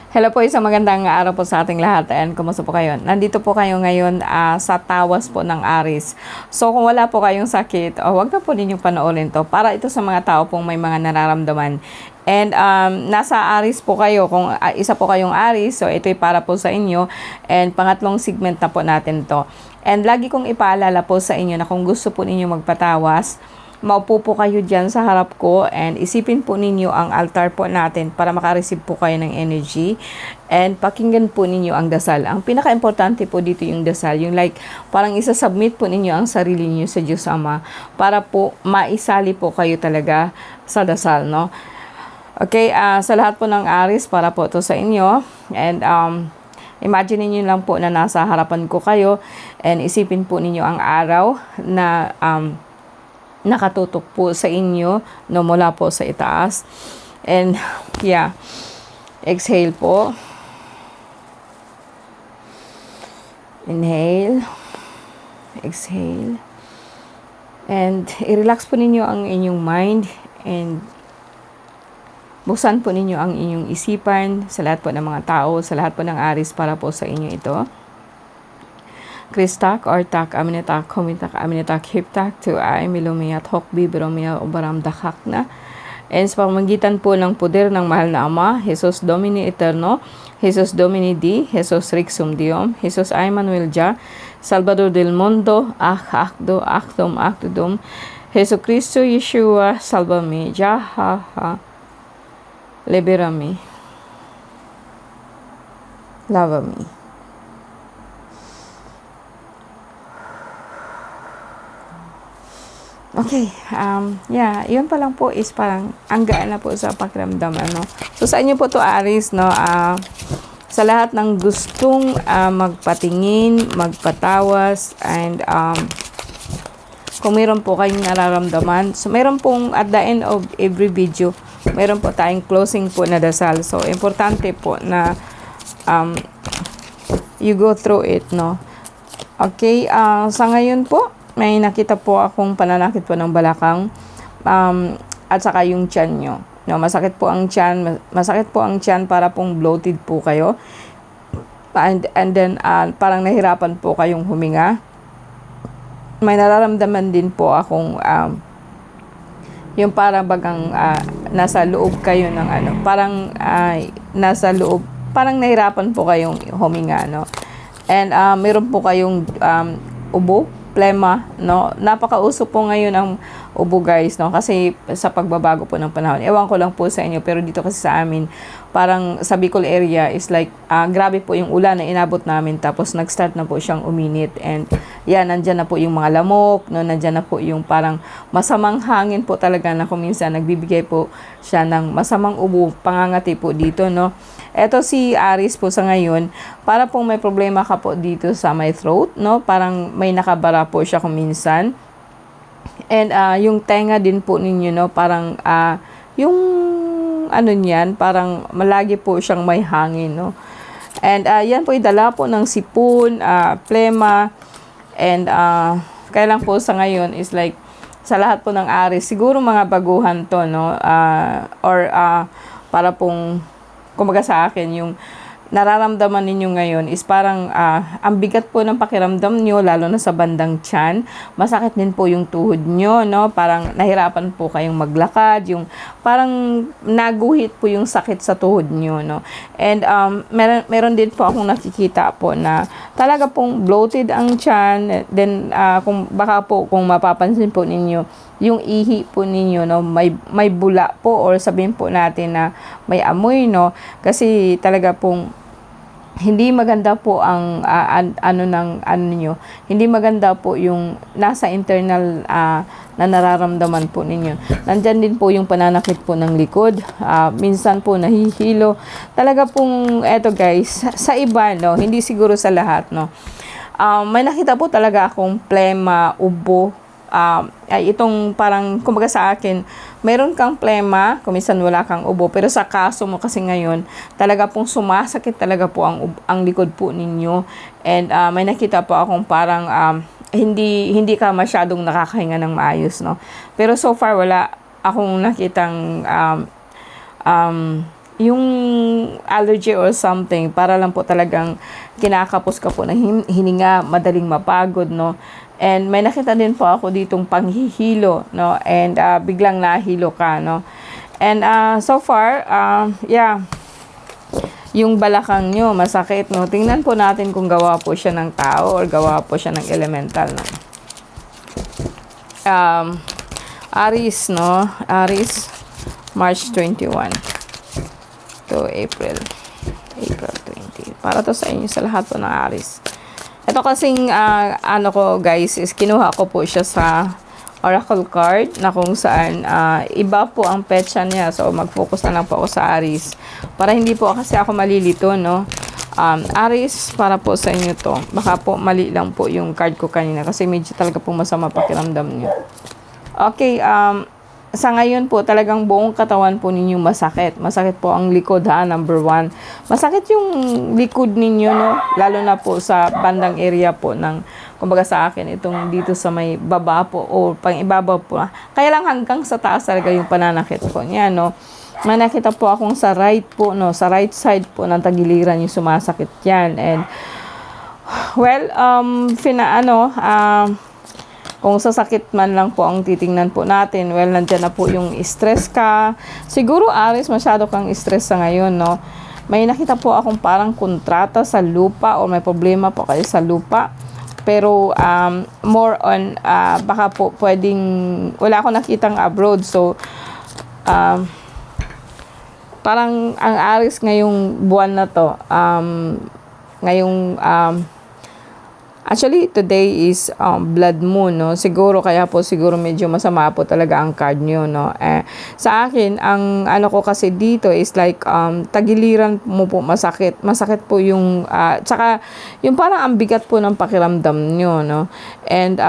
Hello po, isang magandang araw po sa ating lahat. And kumusta po kayo? Nandito po kayo ngayon sa tawas po ng Aries. So kung wala po kayong sakit, wag na po ninyong panoorin to. Para ito sa mga tao pong may mga nararamdaman. And nasa Aries po kayo, kung isa po kayong Aries, so ito'y para po sa inyo. And pangatlong segment na po natin to. And lagi kong ipaalala po sa inyo na kung gusto po ninyo magpatawas, maupo po kayo dyan sa harap ko and isipin po ninyo ang altar po natin para makareceive po kayo ng energy and pakinggan po ninyo ang dasal. Ang pinaka-importante po dito yung dasal, yung like parang isa-submit po ninyo ang sarili niyo sa Diyos Ama para po maisali po kayo talaga sa dasal, no? Okay, sa lahat po ng Aries, para po to sa inyo and imagine niyo lang po na nasa harapan ko kayo and isipin po ninyo ang araw na nakatutok po sa inyo no, mula po sa itaas. And yeah, exhale po, inhale, exhale, and i-relax po ninyo ang inyong mind and buksan po ninyo ang inyong isipan sa lahat po ng mga tao, sa lahat po ng Aries, para po sa inyo ito. Kristak, Ortak, Aminetak, Komitak, Aminetak, Hiptak, Tuay, Milumiat, Hokbi, Biromia, Ubaram, Dakak na. And sa pamagitan po ng poder ng mahal na Ama, Jesus Domini Eterno, Jesus Domini Di, Jesus Rixum Diom, Jesus Emmanuel Ja, Salvador del Mundo, Akdo, Akdom, Akdodom, Jesu Cristo, Yeshua, Salvame, Jaha, Liberame, Lavame. Okay, yeah, yun pa lang po is parang ang gaan na po sa pakiramdam, ano. So, sa inyo po to Aries, no, sa lahat ng gustong magpatingin, magpatawas, and kung meron po kayong nararamdaman, so meron pong at the end of every video, meron po tayong closing po na dasal. So, importante po na you go through it, no. Okay, sa ngayon po, may nakita po akong pananakit po ng balakang at saka yung tiyan nyo. No, masakit po ang tiyan para pong bloated po kayo. And then parang nahirapan po kayong huminga. May nararamdaman din po akong yung parang bagang nasa loob kayo ng parang nasa loob, parang nahirapan po kayong huminga, no. And meron po kayong ubo, plema, no. Napakauso po ngayon ang ubo, guys, no, kasi sa pagbabago po ng panahon. Ewan ko lang po sa inyo, pero dito kasi sa amin, parang sa Bicol area is like grabe po yung ulan na inabot namin, tapos nag-start na po siyang uminit and yan, nandyan na po yung mga lamok, no, nandyan na po yung parang masamang hangin po talaga na kung minsan nagbibigay po siya ng masamang ubo, pangangati po dito, no. Eto si Aries po sa ngayon, para pong may problema ka po dito sa my throat, no, parang may nakabara po siya kung minsan. And yung tenga din po ninyo, no, parang yung niyan, parang malagi po siyang may hangin, no. And yan po idala po ng sipon, plema, and kailan po sa ngayon is like sa lahat po ng Aries, siguro mga baguhan to, no, or para pong kumbaga sa akin, yung nararamdaman ninyo ngayon is parang ang bigat po ng pakiramdam nyo, lalo na sa bandang tiyan. Masakit din po yung tuhod nyo, no? Parang nahirapan po kayong maglakad, yung parang naguhit po yung sakit sa tuhod nyo, no? And meron din po akong nakikita po na talaga pong bloated ang tiyan. Then kung mapapansin po ninyo, yung ihi po ninyo, no, may bula po, or sabihin po natin na may amoy, no, kasi talaga pong hindi maganda po ang nyo, hindi maganda po yung nasa internal na nararamdaman po ninyo. Nandyan din po yung pananakit po ng likod, minsan po nahihilo. Talaga pong eto, guys, sa iba, no, hindi siguro sa lahat, no. May nakita po talaga akong plema, ubo, ay itong parang kumbaga sa akin, meron kang plema, kuminsan wala kang ubo, pero sa kaso mo kasi ngayon, talaga pong sumasakit talaga po ang likod po ninyo. And may nakita po akong parang hindi ka masyadong nakakahinga ng maayos, no. Pero so far wala akong nakitang yung allergy or something, para lang po talagang kinakapos ka po ng hininga, madaling mapagod, no? And may nakita din po ako ditong panghihilo, no? And biglang nahilo ka, no? And so far, yeah, yung balakang nyo masakit, no? Tingnan po natin kung gawa po siya ng tao or gawa po siya ng elemental, no? Aries, no? Aries, March 21 to April 20. Para to sa inyo, sa lahat po ng Aries. Ito kasing ano ko guys is kinuha ko po siya sa oracle card na kung saan iba po ang petsa niya. So mag-focus na lang po ako sa Aries para hindi po kasi ako malilito, no? Aries, para po sa inyo to. Baka po mali lang po yung card ko kanina kasi medyo talaga po masama pakiramdam niyo. Okay, sa ngayon po, talagang buong katawan po ninyo masakit. Masakit po ang likod, ha, number 1. Masakit yung likod ninyo, no? Lalo na po sa bandang area po ng, kumbaga sa akin, itong dito sa may baba po o pang ibaba po. Kaya lang hanggang sa taas talaga yung pananakit po niya, no? May nakita po akong sa right po, no? Sa right side po ng tagiliran yung sumasakit yan. And, well, kung sasakit man lang po ang titingnan po natin, well, nandyan na po yung stress ka. Siguro, Aries, masyado kang stress sa ngayon, no? May nakita po akong parang kontrata sa lupa o may problema po kayo sa lupa. Pero, more on, baka po pwedeng, wala akong nakitang abroad. So, parang ang Aries ngayong buwan na to, actually, today is blood moon, no? Siguro, kaya po siguro medyo masama po talaga ang card nyo, no? Sa akin, ang ano ko kasi dito is like, tagiliran mo po masakit. Masakit po yung, tsaka, yung parang ang bigat po ng pakiramdam nyo, no? And,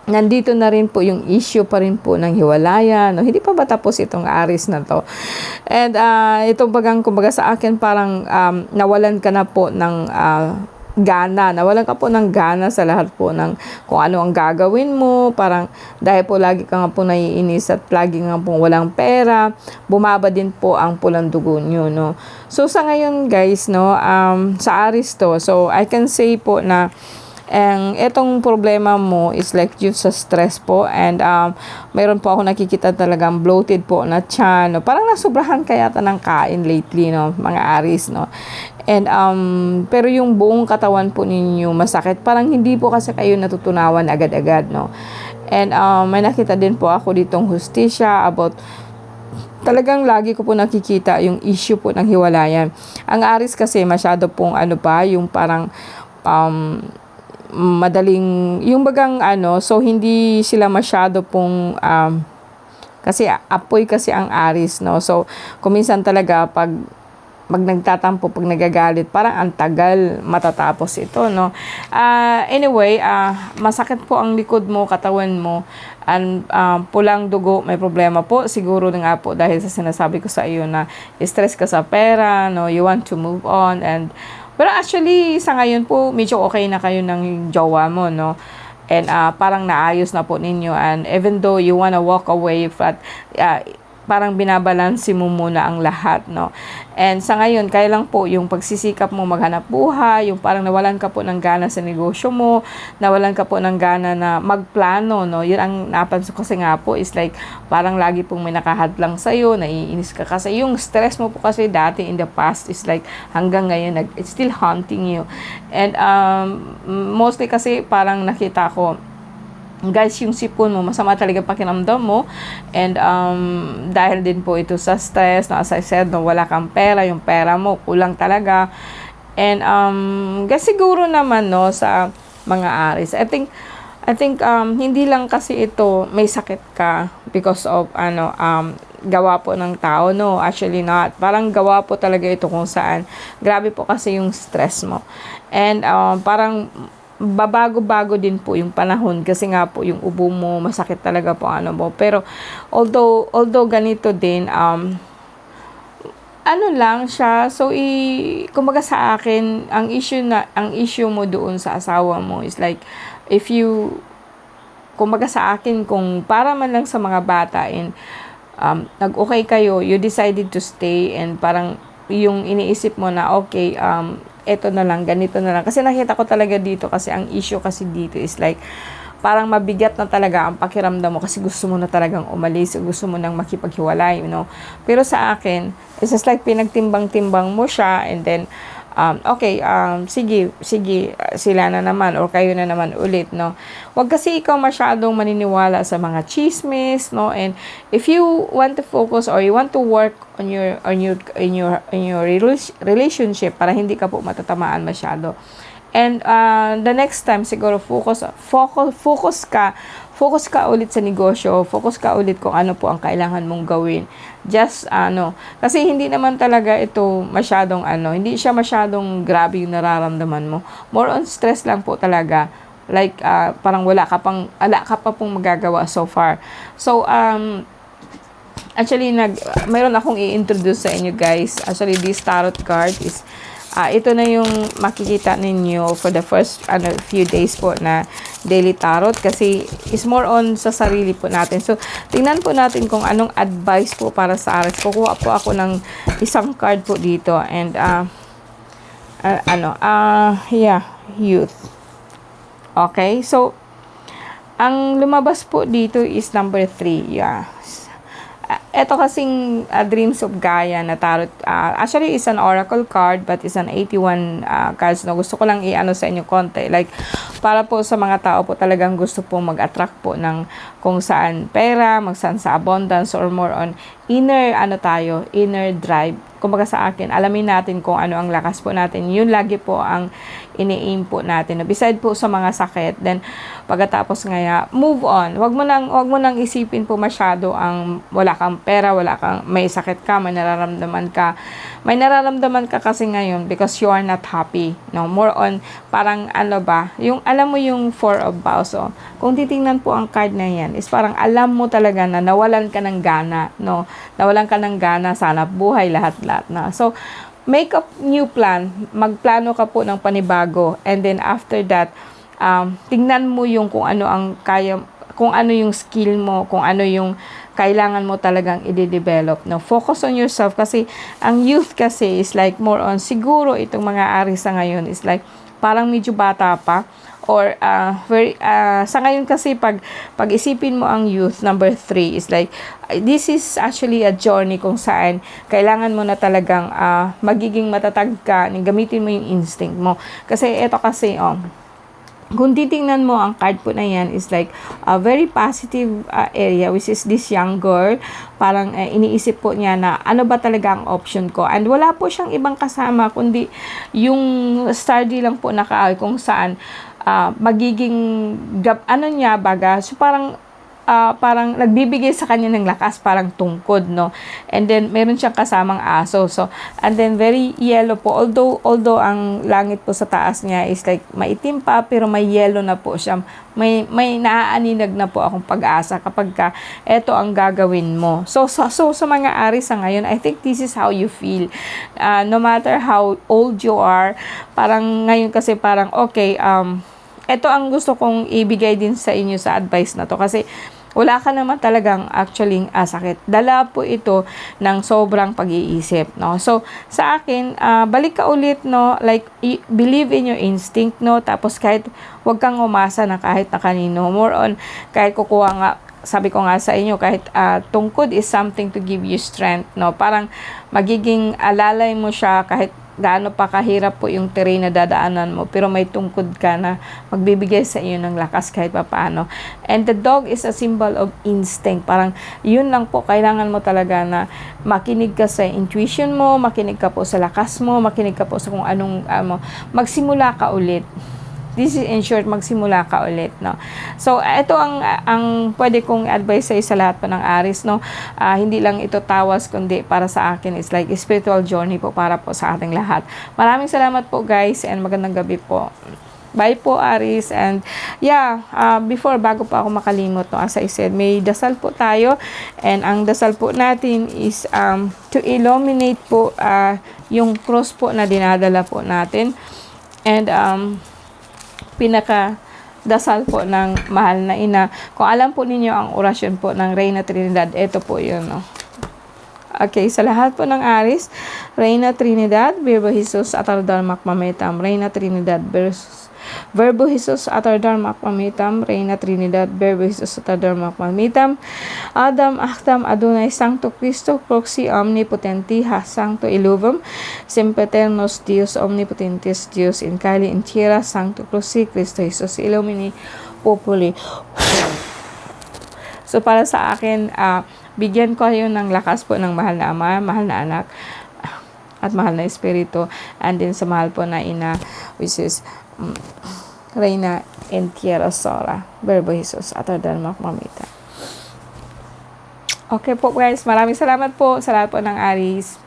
nandito na rin po yung issue pa rin po ng hiwalayan, no? Hindi pa ba tapos itong Aries na to? And, itong kumbaga sa akin, parang nawalan ka na po ng, nawalan ka po ng gana sa lahat po ng kung ano ang gagawin mo, parang dahil po lagi ka nga po naiinis at lagi nga po walang pera, bumaba din po ang pulang dugo nyo, no? So sa ngayon guys, no, sa Aries to, so I can say po na etong problema mo is like due sa stress po, and mayroon po ako nakikita talagang bloated po na tiyan, no? Parang nasubrahan kaya ng kain lately, no, mga Aries, no? And pero yung buong katawan po ninyo masakit, parang hindi po kasi kayo natutunawan agad-agad, no? And may nakita din po ako ditong hustisya about, talagang lagi ko po nakikita yung issue po ng hiwalayan. Ang Aries kasi masyado pong yung parang madaling, yung bagang so hindi sila masyado pong, kasi apoy kasi ang Aries, no? So, kuminsan talaga pag nagtatampo, pag nagagalit, parang ang tagal matatapos ito, no? Anyway, masakit po ang likod mo, katawan mo, and pulang dugo, may problema po. Siguro na nga po dahil sa sinasabi ko sa iyo na stress ka sa pera, no? You want to move on, and pero actually, sa ngayon po, medyo okay na kayo ng jowa mo, no? And parang naayos na po ninyo. And even though you wanna walk away, but parang binabalansi mo muna ang lahat, no? And sa ngayon, kaya lang po yung pagsisikap mo maghanap buhay, yung parang nawalan ka po ng gana sa negosyo mo, nawalan ka po ng gana na magplano, no? Yun ang napansin ko kasi nga po is like, parang lagi pong may nakahadlang sa'yo, naiinis ka kasi. Yung stress mo po kasi dati in the past is like, hanggang ngayon, it's still haunting you. And mostly kasi parang nakita ko, guys, yung sipon mo, masama talaga pakiramdam mo. And dahil din po ito sa stress, no, as I said, no, wala kang pera, yung pera mo kulang talaga. And guys, siguro naman, no, sa mga Aries, I think hindi lang kasi ito may sakit ka because of gawa po ng tao, no, actually not. Parang gawa po talaga ito kung saan grabe po kasi yung stress mo. And parang babago-bago din po yung panahon kasi nga po yung ubo mo masakit talaga po mo. Pero although ganito din, lang siya. So kumbaga sa akin, ang issue mo doon sa asawa mo is like, if you, kumbaga sa akin, kung para man lang sa mga bata, nag-okay kayo, you decided to stay, and parang yung iniisip mo na, okay, eto na lang, ganito na lang. Kasi nakita ko talaga dito, kasi ang issue kasi dito is like, parang mabigat na talaga ang pakiramdam mo kasi gusto mo na talagang umalis, gusto mo nang makipaghiwalay, Pero sa akin, it's just like pinagtimbang-timbang mo siya, and then, okay, sige, sila na naman or kayo na naman ulit, Wag kasi ikaw masyadong maniniwala sa mga chismis, And if you want to focus or you want to work on your relationship para hindi ka po matatamaan masyado. And the next time siguro focus ka ulit sa negosyo, focus ka ulit kung ano po ang kailangan mong gawin. Just kasi hindi naman talaga ito masyadong hindi siya masyadong grabe yung nararamdaman mo. More on stress lang po talaga. Like parang wala ka pa pong magagawa so far. So actually mayroon akong i-introduce sa inyo guys. Actually this tarot card is ito na yung makikita ninyo for the first few days po na daily tarot, kasi is more on sa sarili po natin. So, tingnan po natin kung anong advice po para sa Aries. Kukuha po ako ng isang card po dito, and youth. Okay, so ang lumabas po dito is number 3. Yeah. Ito kasing Dreams of Gaia na tarot, actually is an oracle card, but is an 81 cards. Gusto ko lang sa inyo konti, like para po sa mga tao po talagang gusto po mag-attract po ng kung saan pera, saan sa abundance, or more on inner drive. Kumbaga sa akin, alamin natin kung ano ang lakas po natin. Yun lagi po ang ini-aim po natin. Beside po sa mga sakit, then pagkatapos move on. Wag mo nang isipin po masyado ang wala kang pera, may sakit ka, may nararamdaman ka. May nararamdaman ka kasi ngayon because you are not happy. More on parang yung alam mo yung Four of Vows. Kung titingnan po ang card na yan, is parang alam mo talaga na nawalan ka ng gana, Nawalan ka ng gana sa hanap buhay, lahat-lahat na. So, make a new plan. Magplano ka po ng panibago. And then after that, tingnan mo yung kung ano yung skill mo, kung ano yung kailangan mo talagang i-develop. Focus on yourself, kasi ang youth kasi is like more on, siguro itong mga Aries sa ngayon is like parang medyo bata pa, or sa ngayon kasi pag isipin mo ang youth, number 3 is like this is actually a journey kung saan kailangan mo na talagang magiging matatag ka, gamitin mo yung instinct mo, kasi ito kasi kung titingnan mo ang card po na yan is like a very positive area, which is this young girl. Parang iniisip po niya na ano ba talaga ang option ko, and wala po siyang ibang kasama kundi yung study lang po kung saan magiging so parang nagbibigay sa kanya ng lakas, parang tungkod, and then meron siyang kasamang aso, so and then very yellow po, although ang langit po sa taas niya is like maitim pa, pero may yellow na po siya, may naaaninag na po akong pag-asa kapag eto ang gagawin mo. So sa mga Aries sa ngayon, I think this is how you feel, no matter how old you are. Parang ngayon kasi parang okay, ito ang gusto kong ibigay din sa inyo sa advice na to, kasi wala ka naman talagang actually sakit. Dala po ito ng sobrang pag-iisip, So, sa akin, balik ka ulit, Like, believe in your instinct, Tapos kahit wag kang umasa na kahit na kanino. More on, kahit sabi ko nga sa inyo, kahit tungkod is something to give you strength, Parang magiging alalay mo siya kahit gaano pa kahirap po yung terrain na dadaanan mo, pero may tungkod ka na magbibigay sa iyo ng lakas kahit pa paano. And the dog is a symbol of instinct. Parang yun lang po, kailangan mo talaga na makinig ka sa intuition mo, makinig ka po sa lakas mo, makinig ka po sa kung anong magsimula ka ulit. This is in short, magsimula ka ulit, So, ito ang pwede kong advice sa lahat po ng Aries, hindi lang ito tawas, kundi para sa akin, it's like a spiritual journey po para po sa ating lahat. Maraming salamat po guys, and magandang gabi po. Bye po Aries, and bago pa ako makalimot, as I said, may dasal po tayo, and ang dasal po natin is to illuminate po yung cross po na dinadala po natin, and dasal po ng mahal na ina. Kung alam po ninyo ang orasyon po ng Reyna Trinidad, ito po yun, no? Okay, sa lahat po ng Aries, Reyna Trinidad, Virgo Jesus, Atardarmak Mamitam, Reyna Trinidad, Verbo Jesus, Atardarmak Mamitam, Reyna Trinidad, Verbo Jesus, Atardarmak Mamitam, Adam, Achtam, Adonai, Sancto Cristo, Proxy, Omnipotentiha, Sancto Illuvum, Sempiternos Dios, Omnipotentius Dios, in Cali, in Tierra, Sancto Cruci, Cristo Jesus, Illumini, Populi. So, para sa akin, bigyan ko kayo ng lakas po ng mahal na ama, mahal na anak, at mahal na espiritu, and din sa mahal po na ina, which is Reyna in Tierra Sora, Verbo Jesus, Atardarmak Mamitam. Okay po guys, maraming salamat po sa lahat po ng Aries.